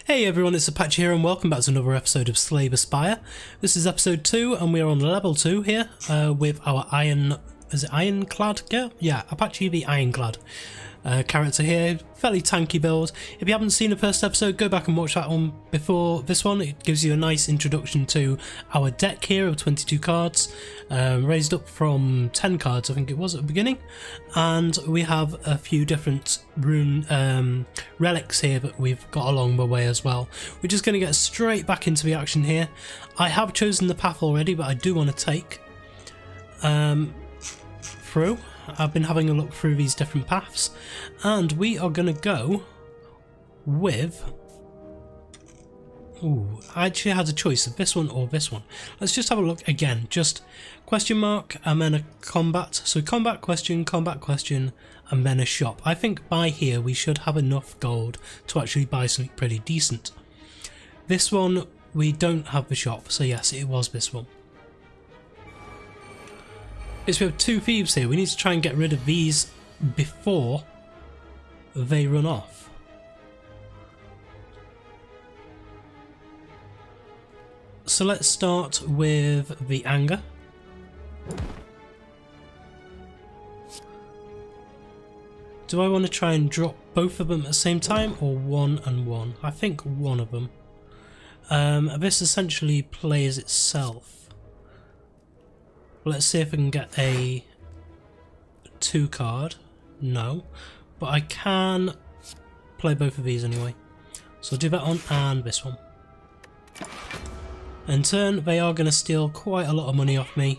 Hey everyone, it's Apache here and welcome back to another episode of Slay the Spire. This is episode 2 and we are on level 2 here with our Ironclad? Yeah, Apache the Ironclad character here. Fairly tanky build. If you haven't seen the first episode, go back and watch that one before this one. It gives you a nice introduction to our deck here of 22 cards, raised up from 10 cards I think it was at the beginning, and we have a few different rune relics here that we've got along the way as well. We're just going to get straight back into the action here. I have chosen the path already, but I do want to take through. I've been having a look through these different paths and we are going to go with... Ooh, I actually had a choice of this one or this one. Let's just have a look again. Just question mark and then a combat. So combat, question, and then a shop. I think by here we should have enough gold to actually buy something pretty decent. This one we don't have the shop, so yes, it was this one. We have two thieves here. We need to try and get rid of these before they run off. So let's start with the anger. Do I want to try and drop both of them at the same time or one and one? I think one of them. This essentially plays itself. Let's see if I can get a 2 card. No, but I can play both of these anyway. So I'll do that one and this one. In turn, they are going to steal quite a lot of money off me.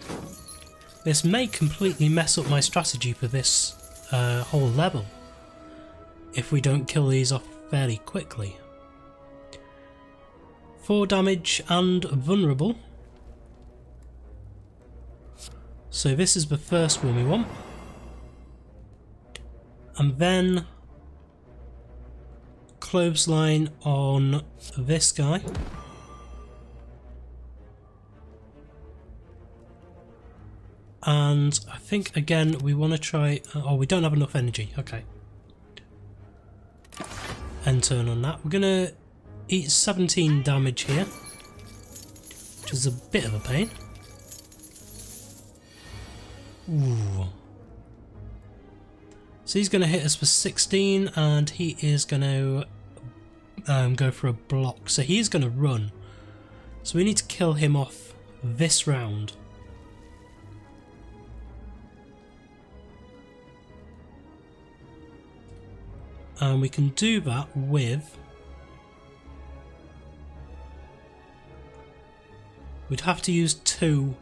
This may completely mess up my strategy for this whole level if we don't kill these off fairly quickly. 4 damage and vulnerable. So this is the first one we want. And then clothesline on this guy. And I think again we want to try... Oh, we don't have enough energy. Okay. End turn on that. We're going to eat 17 damage here, which is a bit of a pain. Ooh. So he's going to hit us for 16 and he is going to go for a block. So he's going to run. So we need to kill him off this round. And we can do that with... We'd have to use 2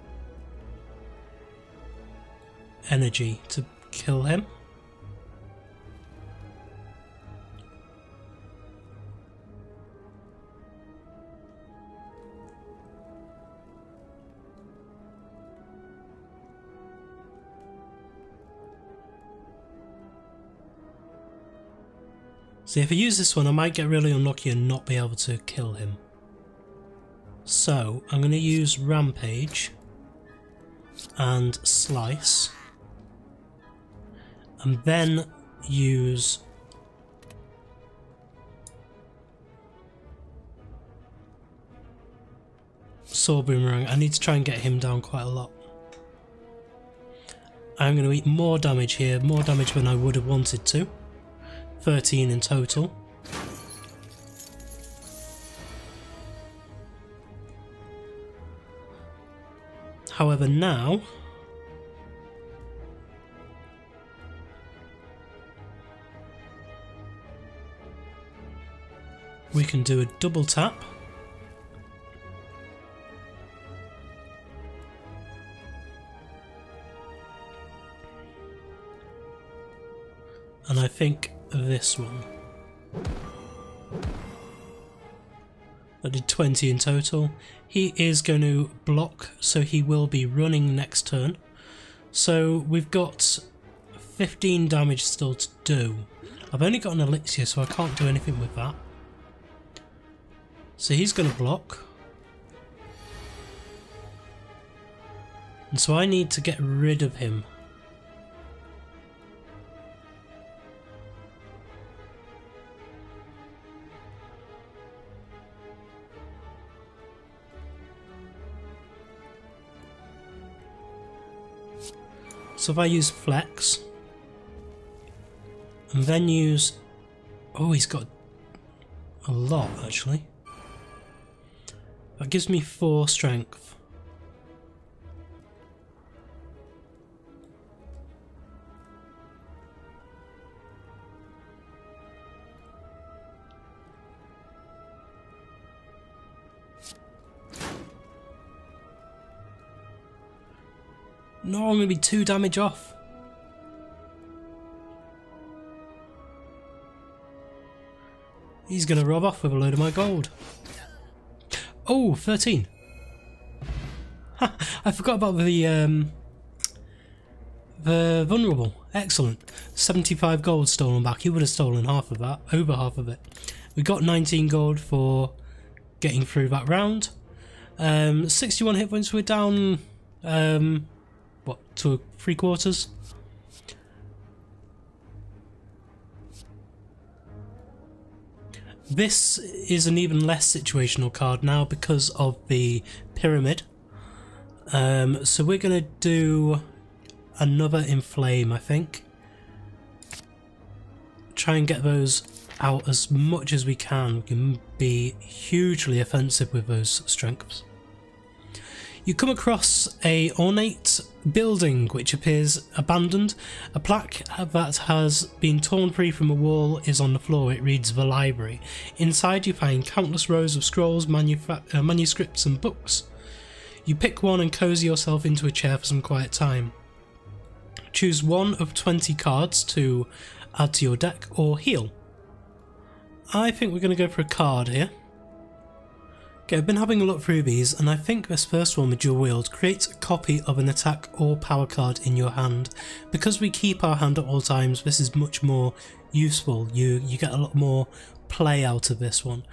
energy to kill him. See, if I use this one I might get really unlucky and not be able to kill him. So I'm going to use Rampage and Slice. And then use Sword Boomerang. I need to try and get him down quite a lot. I'm going to eat more damage here, more damage than I would have wanted to. 13 in total. However, now we can do a double tap. And I think this one. I did 20 in total. He is going to block, so he will be running next turn. So we've got 15 damage still to do. I've only got an elixir, so I can't do anything with that. So he's going to block. And so I need to get rid of him. So if I use flex and then use, oh, he's got a lot actually. That gives me 4 strength. No, I'm going to be 2 damage off. He's going to rob off with a load of my gold. Oh, 13. I forgot about the vulnerable. Excellent. 75 gold stolen back. He would have stolen half of that, over half of it. We got 19 gold for getting through that round. 61 hit points. We're down, what, to 3/4? This is an even less situational card now because of the pyramid. So we're going to do another Inflame, I think. Try and get those out as much as we can. We can be hugely offensive with those strengths. You come across a ornate building which appears abandoned. A plaque that has been torn free from a wall is on the floor. It reads "The Library." Inside you find countless rows of scrolls, manuscripts and books. You pick one and cozy yourself into a chair for some quiet time. Choose one of 20 cards to add to your deck or heal. I think we're going to go for a card here. Okay, I've been having a look through these and I think this first one with dual wield creates a copy of an attack or power card in your hand. Because we keep our hand at all times, this is much more useful. You get a lot more play out of this one.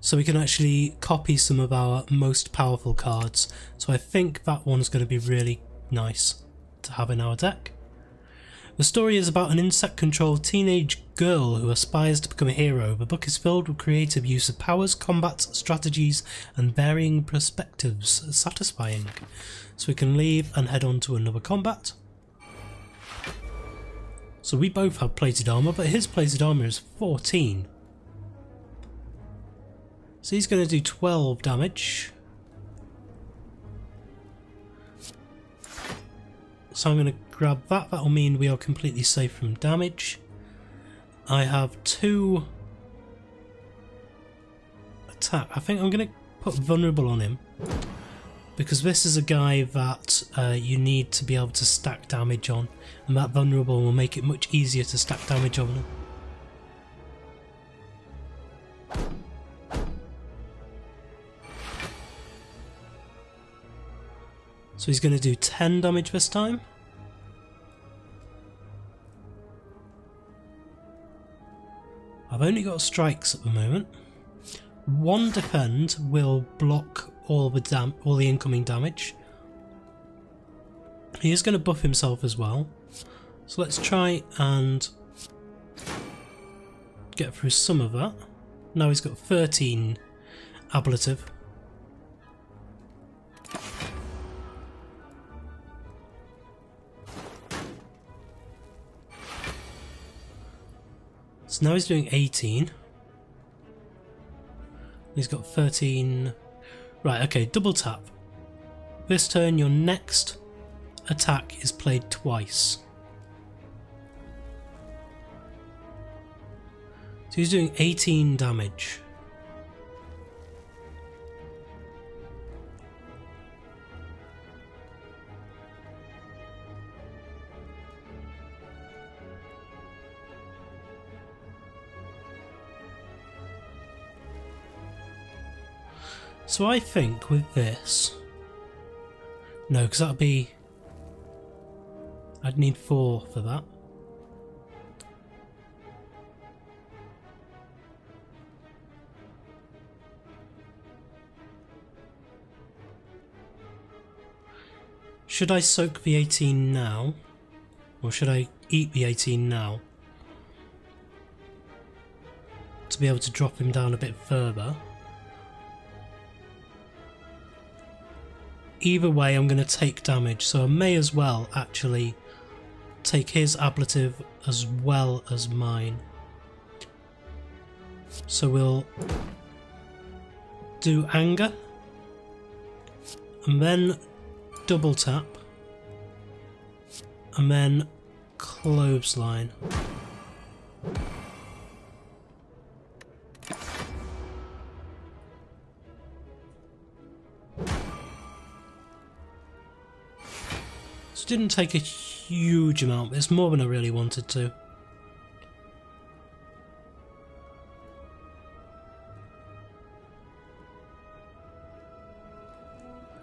So we can actually copy some of our most powerful cards. So I think that one's going to be really nice to have in our deck. The story is about an insect-controlled teenage girl who aspires to become a hero. The book is filled with creative use of powers, combat, strategies and varying perspectives. Satisfying. So we can leave and head on to another combat. So we both have plated armour, but his plated armour is 14. So he's going to do 12 damage. So I'm going to grab that. That'll mean we are completely safe from damage. I have 2 attack. I think I'm going to put vulnerable on him because this is a guy that you need to be able to stack damage on, and that vulnerable will make it much easier to stack damage on him. So he's going to do 10 damage this time. I've only got strikes at the moment. 1 defend will block all the incoming damage. He is going to buff himself as well. So let's try and get through some of that. Now he's got 13 ablative. So now he's doing 18. He's got 13. Right, okay, double tap. This turn your next attack is played twice. So he's doing 18 damage. So I think with this, no, because that'd be, I'd need 4 for that. Should I soak the 18 now, or should I eat the 18 now to be able to drop him down a bit further? Either way, I'm going to take damage, so I may as well actually take his ablative as well as mine. So we'll do anger, and then double tap, and then clothesline. So it didn't take a huge amount, but it's more than I really wanted to.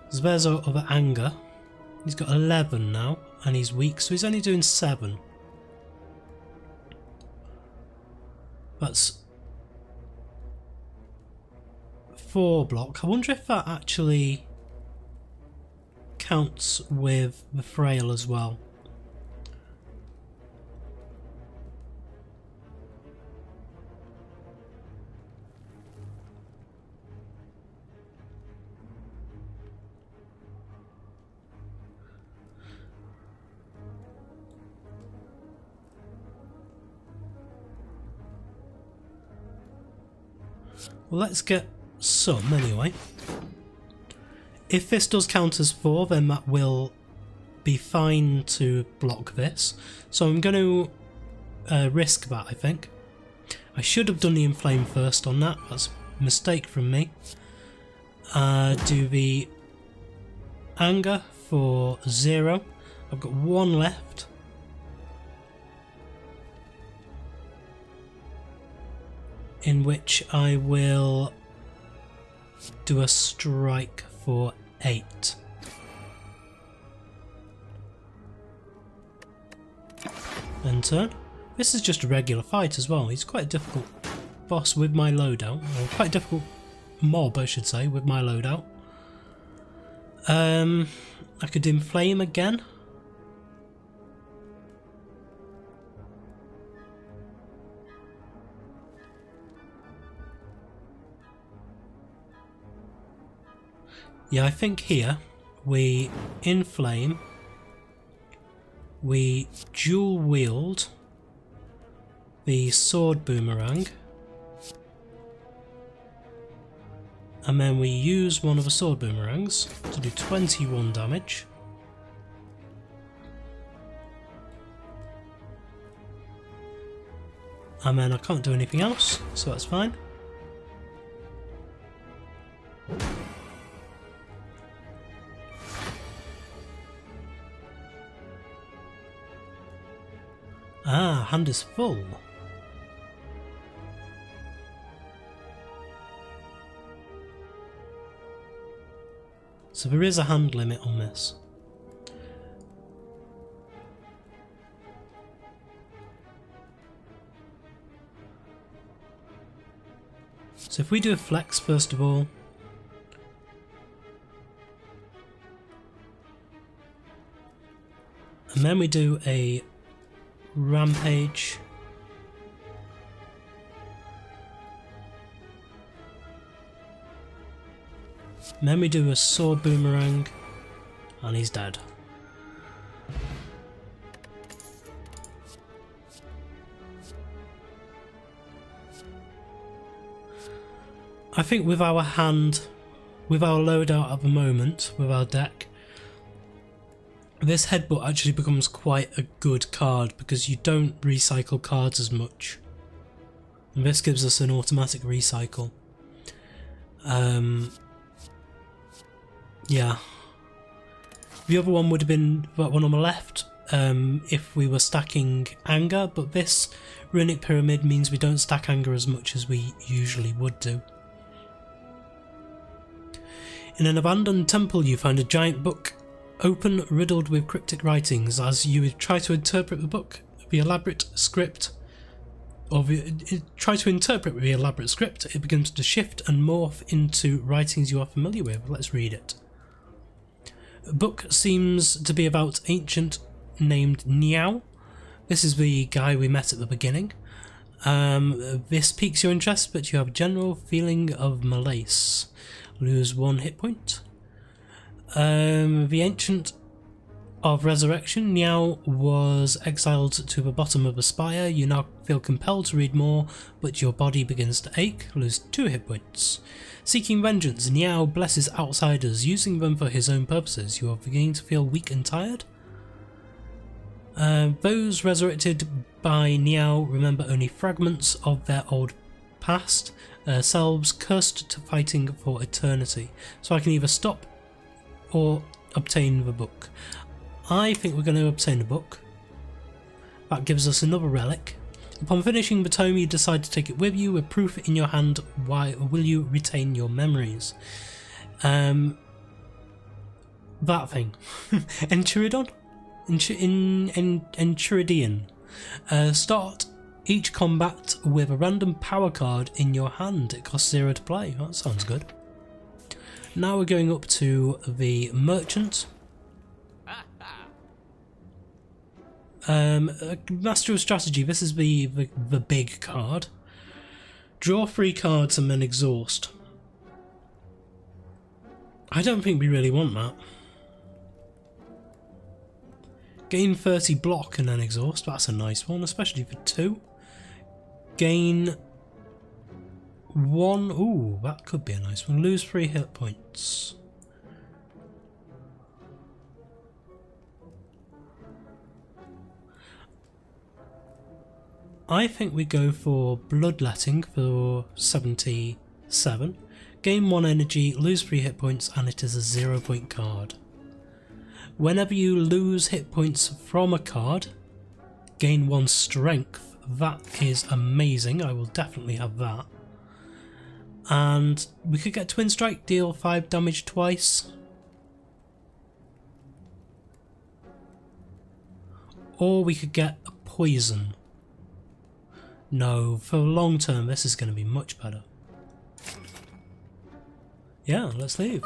So there's our other anger. He's got 11 now, and he's weak, so he's only doing 7. That's 4 block. I wonder if that actually counts with the frail as well. Well, let's get some anyway. If this does count as 4, then that will be fine to block this. So I'm going to risk that, I think. I should have done the inflame first on that. That's a mistake from me. Do the anger for 0. I've got 1 left. In which I will do a strike for 8. End turn. This is just a regular fight as well. He's quite a difficult boss with my loadout, or quite a difficult mob I should say, with my loadout. I could inflame again. Yeah, I think here we inflame, we dual wield the sword boomerang, and then we use one of the sword boomerangs to do 21 damage. And then I can't do anything else, so that's fine. Ah, hand is full. So there is a hand limit on this. So if we do a flex first of all, and then we do a rampage, and then we do a sword boomerang, and he's dead. I think with our hand, with our loadout at the moment, with our deck, this headbutt actually becomes quite a good card because you don't recycle cards as much. And this gives us an automatic recycle. Yeah. The other one would have been that one on the left if we were stacking anger, but this runic pyramid means we don't stack anger as much as we usually would do. In an abandoned temple you find a giant book, open, riddled with cryptic writings. As you try to interpret the book, the elaborate script, or try to interpret the elaborate script, it begins to shift and morph into writings you are familiar with. Let's read it. The book seems to be about ancient named Niao. This is the guy we met at the beginning. This piques your interest, but you have a general feeling of malaise. Lose 1 hit point. The ancient of resurrection. Niao was exiled to the bottom of the spire. You now feel compelled to read more, but your body begins to ache. Lose 2 hit points. Seeking vengeance. Niao blesses outsiders, using them for his own purposes. You are beginning to feel weak and tired. Those resurrected by Niao remember only fragments of their old past, selves cursed to fighting for eternity. So I can either stop or obtain the book. I think we're going to obtain the book. That gives us another relic. Upon finishing the tome, you decide to take it with you with proof in your hand. Why will you retain your memories? That thing. Enchiridion? Enchiridion. Start each combat with a random power card in your hand. It costs 0 to play. That sounds good. Now we're going up to the merchant. Master of Strategy. This is the big card. Draw 3 cards and then exhaust. I don't think we really want that. Gain 30 block and then exhaust. That's a nice one, especially for 2. Gain 1. Ooh, that could be a nice one. Lose 3 hit points. I think we go for Bloodletting for 77. Gain 1 energy, lose 3 hit points, and it is a 0 point card. Whenever you lose hit points from a card, gain 1 strength. That is amazing. I will definitely have that. And we could get Twin Strike, deal 5 damage twice. Or we could get a poison. No, for long term this is going to be much better. Yeah, let's leave.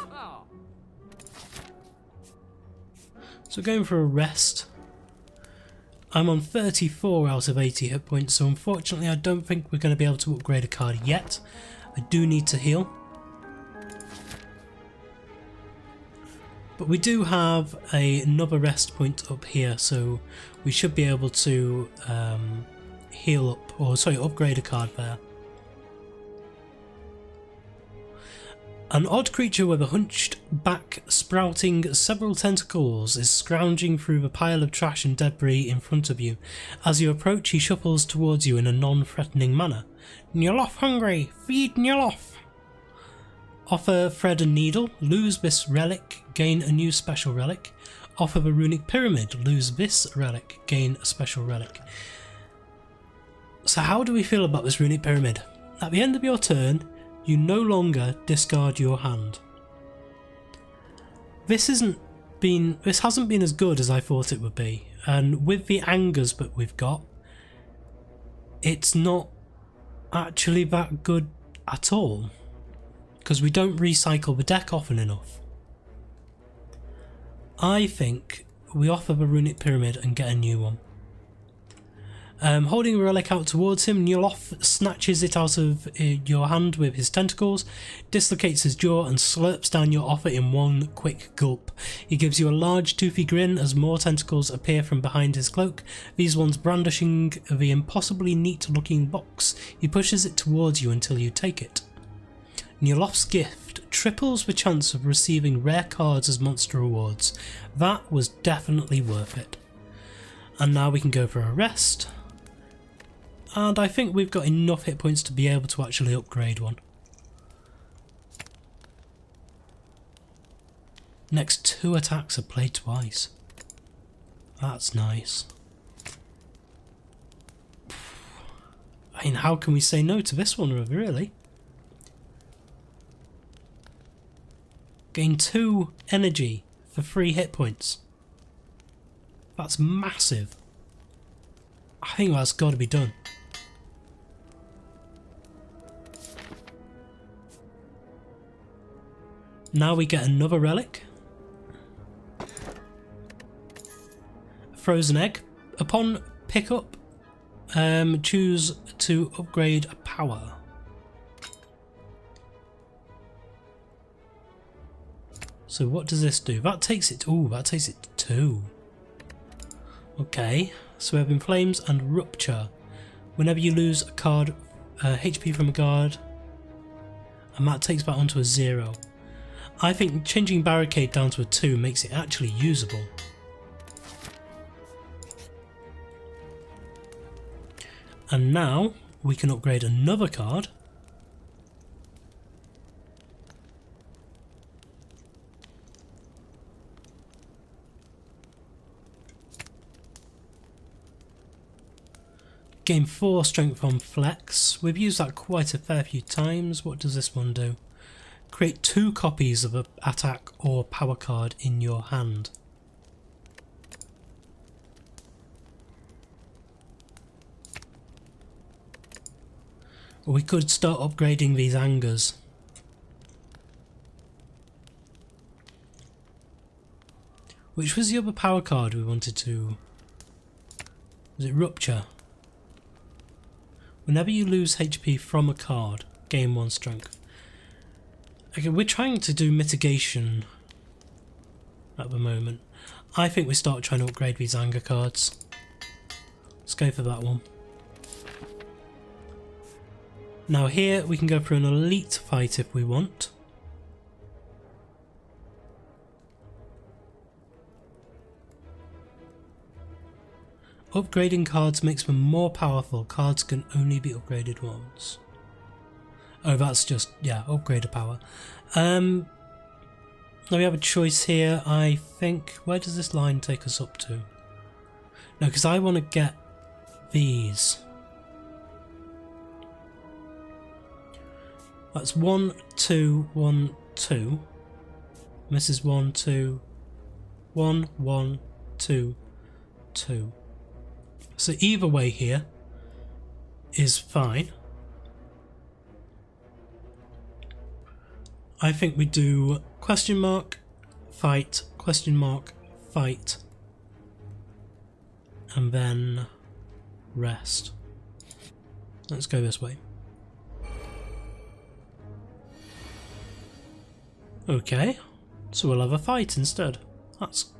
So going for a rest. I'm on 34 out of 80 hit points, so unfortunately I don't think we're going to be able to upgrade a card yet. I do need to heal. But we do have another rest point up here, so we should be able to heal up, or sorry, upgrade a card there. An odd creature with a hunched back sprouting several tentacles is scrounging through the pile of trash and debris in front of you. As you approach, he shuffles towards you in a non-threatening manner. Nyoloff hungry! Feed Nyoloff! Offer thread and needle, lose this relic, gain a new special relic. Offer the runic pyramid, lose this relic, gain a special relic. So how do we feel about this runic pyramid? At the end of your turn, you no longer discard your hand. This hasn't been as good as I thought it would be, and with the angers that we've got, it's not actually that good at all, because we don't recycle the deck often enough. I think we offer the runic pyramid and get a new one. Holding a relic out towards him, Nyoloff snatches it out of your hand with his tentacles, dislocates his jaw and slurps down your offer in one quick gulp. He gives you a large toothy grin as more tentacles appear from behind his cloak, these ones brandishing the impossibly neat looking box. He pushes it towards you until you take it. Nyoloff's gift triples the chance of receiving rare cards as monster rewards. That was definitely worth it. And now we can go for a rest. And I think we've got enough hit points to be able to actually upgrade one. Next 2 attacks are played twice. That's nice. I mean, how can we say no to this one, really? Gain 2 energy for 3 hit points. That's massive. I think that's got to be done. Now we get another relic. Frozen egg. Upon pickup, choose to upgrade a power. So what does this do? That takes it. Ooh, that takes it to 2. Okay, so we have In Flames and Rupture. Whenever you lose a card, HP from a guard, and that takes that onto a 0. I think changing Barricade down to a 2 makes it actually usable. And now we can upgrade another card. Gain 4 strength on Flex. We've used that quite a fair few times. What does this one do? Create 2 copies of an attack or power card in your hand. We could start upgrading these angers. Which was the other power card we wanted to... Was it Rupture? Whenever you lose HP from a card, gain 1 strength. Okay, we're trying to do mitigation at the moment. I think we start trying to upgrade these anger cards. Let's go for that one. Now here we can go for an elite fight if we want. Upgrading cards makes them more powerful. Cards can only be upgraded once. Oh, that's just, yeah, upgraded power. Now we have a choice here, I think. Where does this line take us up to? No, because I want to get these. That's 1, 2, 1, 2. This is 1, 2, 1, 1, 2, 2. So either way here is fine. I think we do question mark, fight, and then rest. Let's go this way. Okay, so we'll have a fight instead. That's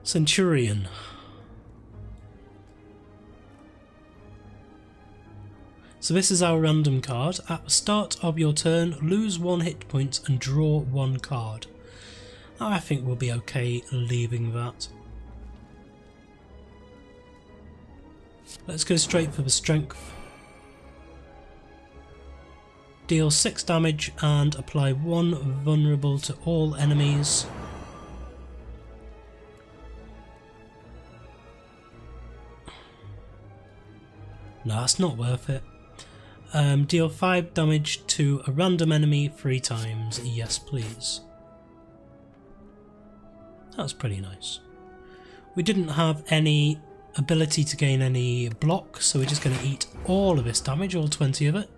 Centurion. So this is our random card. At the start of your turn, lose 1 hit point and draw 1 card. I think we'll be okay leaving that. Let's go straight for the strength. Deal 6 damage and apply 1 vulnerable to all enemies. No, that's not worth it. Deal 5 damage to a random enemy 3 times. Yes, please. That's pretty nice. We didn't have any ability to gain any block, so we're just going to eat all of this damage, all 20 of it.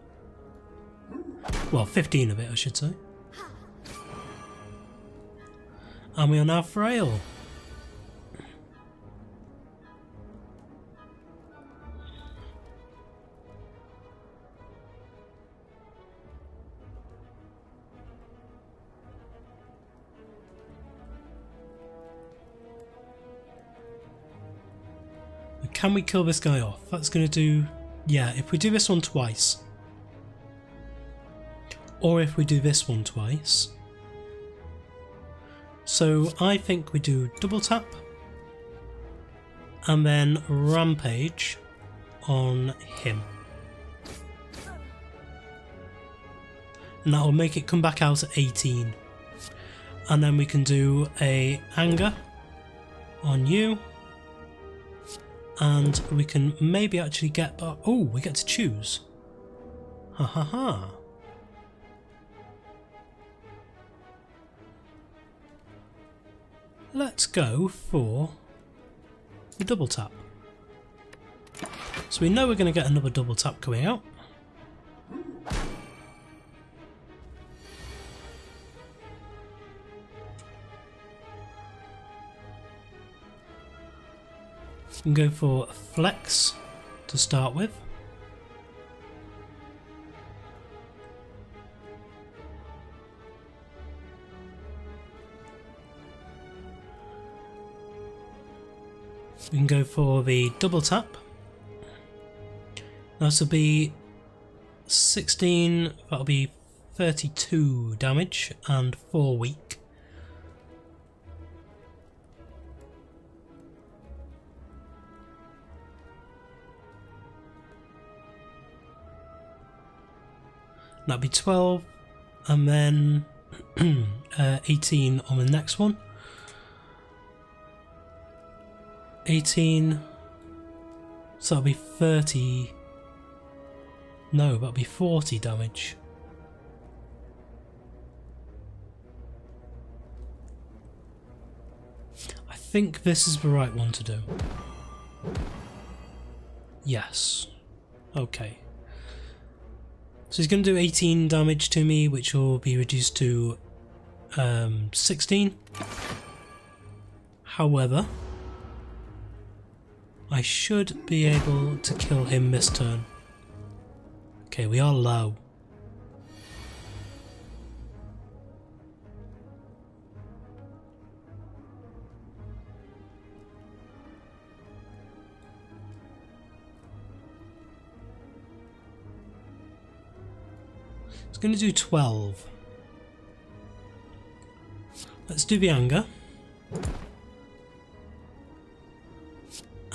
Well, 15 of it, I should say. And we are now frail. Can we kill this guy off? That's going to do... Yeah, if we do this one twice. Or if we do this one twice. So I think we do double tap. And then rampage on him. And that will make it come back out at 18. And then we can do a anger on you. And we can maybe actually get... Oh, we get to choose. Ha ha ha. Let's go for the double tap. So we know we're going to get another double tap coming out. We can go for flex to start with. We can go for the double tap. This will be 16, that'll be 32 damage and 4 weak. That'll be 12 and then 18 on the next one. 18, so that'll be 30, no, that'll be 40 damage. I think this is the right one to do. Yes. Okay. So he's going to do 18 damage to me, which will be reduced to 16. However, I should be able to kill him this turn. Okay, we are low. It's going to do 12. Let's do the anger.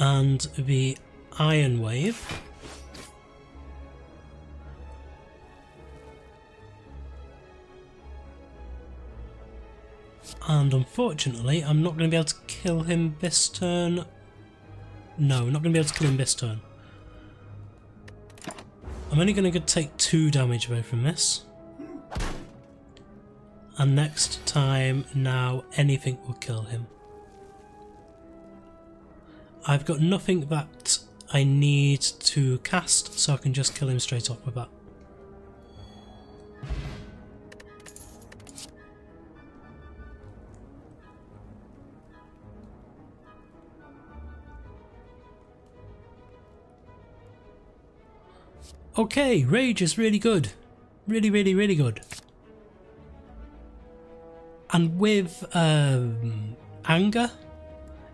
And the iron wave. And unfortunately, I'm not going to be able to kill him this turn. No, I'm not going to be able to kill him this turn. I'm only going to take 2 damage away from this. And next time, now anything will kill him. I've got nothing that I need to cast, so I can just kill him straight off with that. Okay, rage is really good. Really, really, really good. And with anger,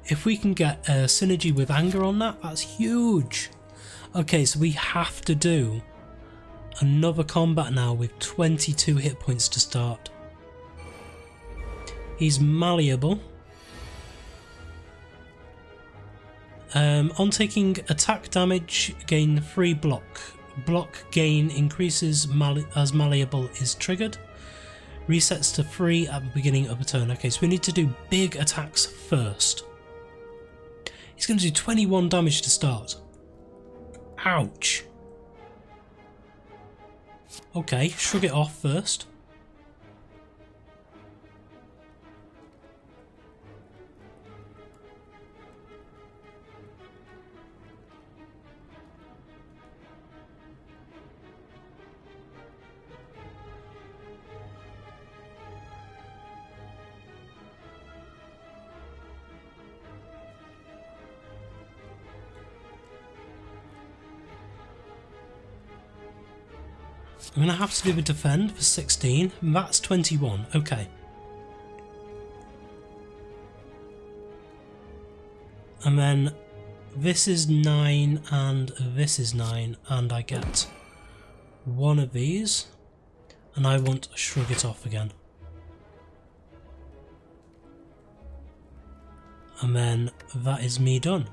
if we can get a synergy with anger on that, that's huge. Okay, so we have to do another combat now with 22 hit points to start. He's malleable. On taking attack damage, gain 3 block. Block gain increases as malleable is triggered. Resets to 3 at the beginning of a turn. Okay, so we need to do big attacks first. He's going to do 21 damage to start. Ouch. Okay, shrug it off first. I'm going to have to do the defend for 16, and that's 21, okay. And then this is 9 and this is 9, and I get one of these, and I want to shrug it off again. And then that is me done.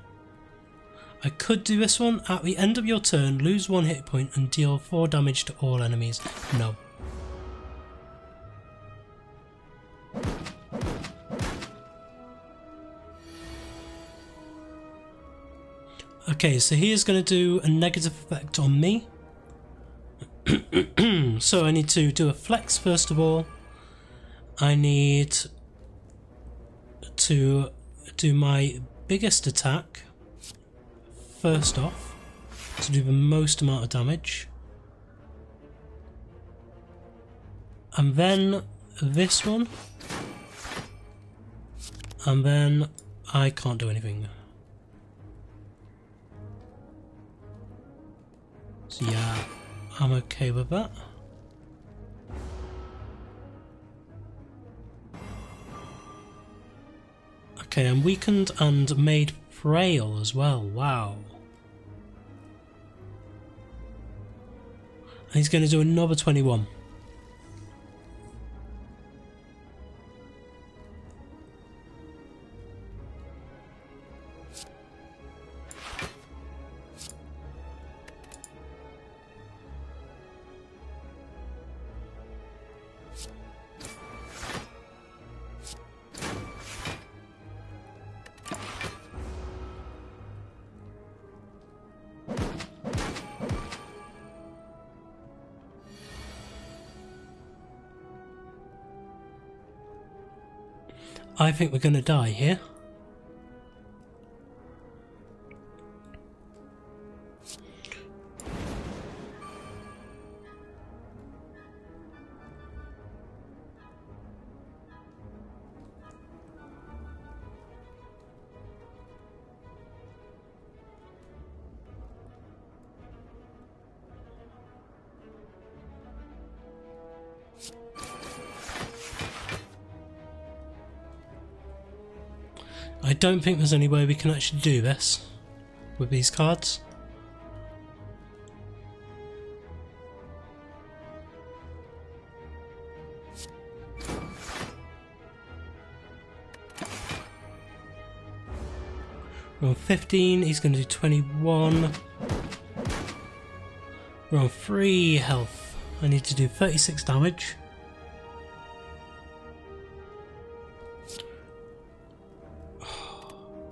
I could do this one. At the end of your turn, lose 1 hit point and deal 4 damage to all enemies. No. Okay, so he is going to do a negative effect on me. So I need to do a flex first of all. I need to do my biggest attack first off, to do the most amount of damage, and then this one, and then I can't do anything. So yeah, I'm okay with that. Okay, I'm weakened and made frail as well, wow. And he's going to do another 21. I think we're going to die here. I don't think there's any way we can actually do this with these cards. We're on 15, he's going to do 21. We're on 3 health. I need to do 36 damage.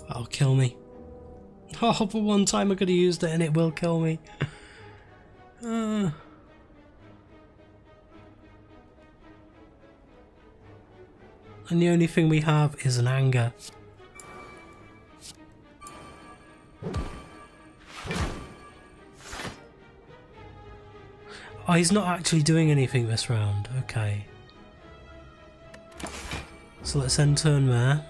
That'll kill me. Oh, for one time I could have used it and it will kill me. And the only thing we have is an anger. Oh, he's not actually doing anything this round. Okay. So let's end turn there.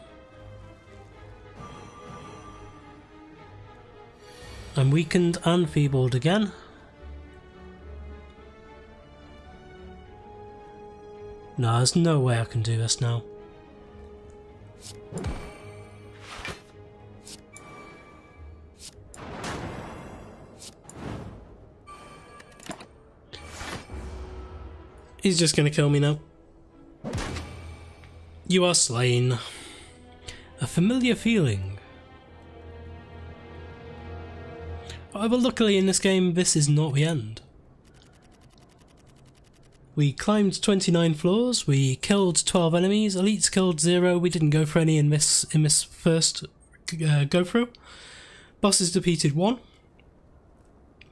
I'm weakened and feebled again. No, there's no way I can do this now. He's just gonna kill me now. You are slain. A familiar feeling. But luckily in this game, this is not the end. We climbed 29 floors, we killed 12 enemies, elites killed 0, we didn't go for any in this first go through. Bosses defeated 1.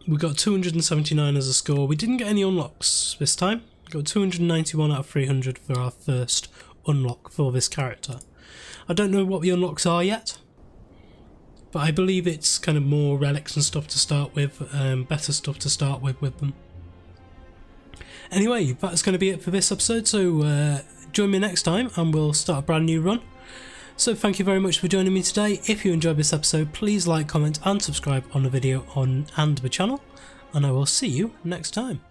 We got 279 as a score. We didn't get any unlocks this time. We got 291 out of 300 for our first unlock for this character. I don't know what the unlocks are yet, but I believe it's kind of more relics and stuff to start with, better stuff to start with them. Anyway, that's going to be it for this episode, so join me next time and we'll start a brand new run. So thank you very much for joining me today. If you enjoyed this episode, please like, comment and subscribe on the video and the channel, and I will see you next time.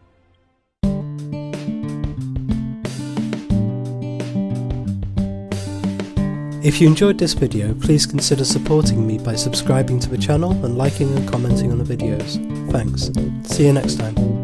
If you enjoyed this video, please consider supporting me by subscribing to the channel and liking and commenting on the videos. Thanks. See you next time.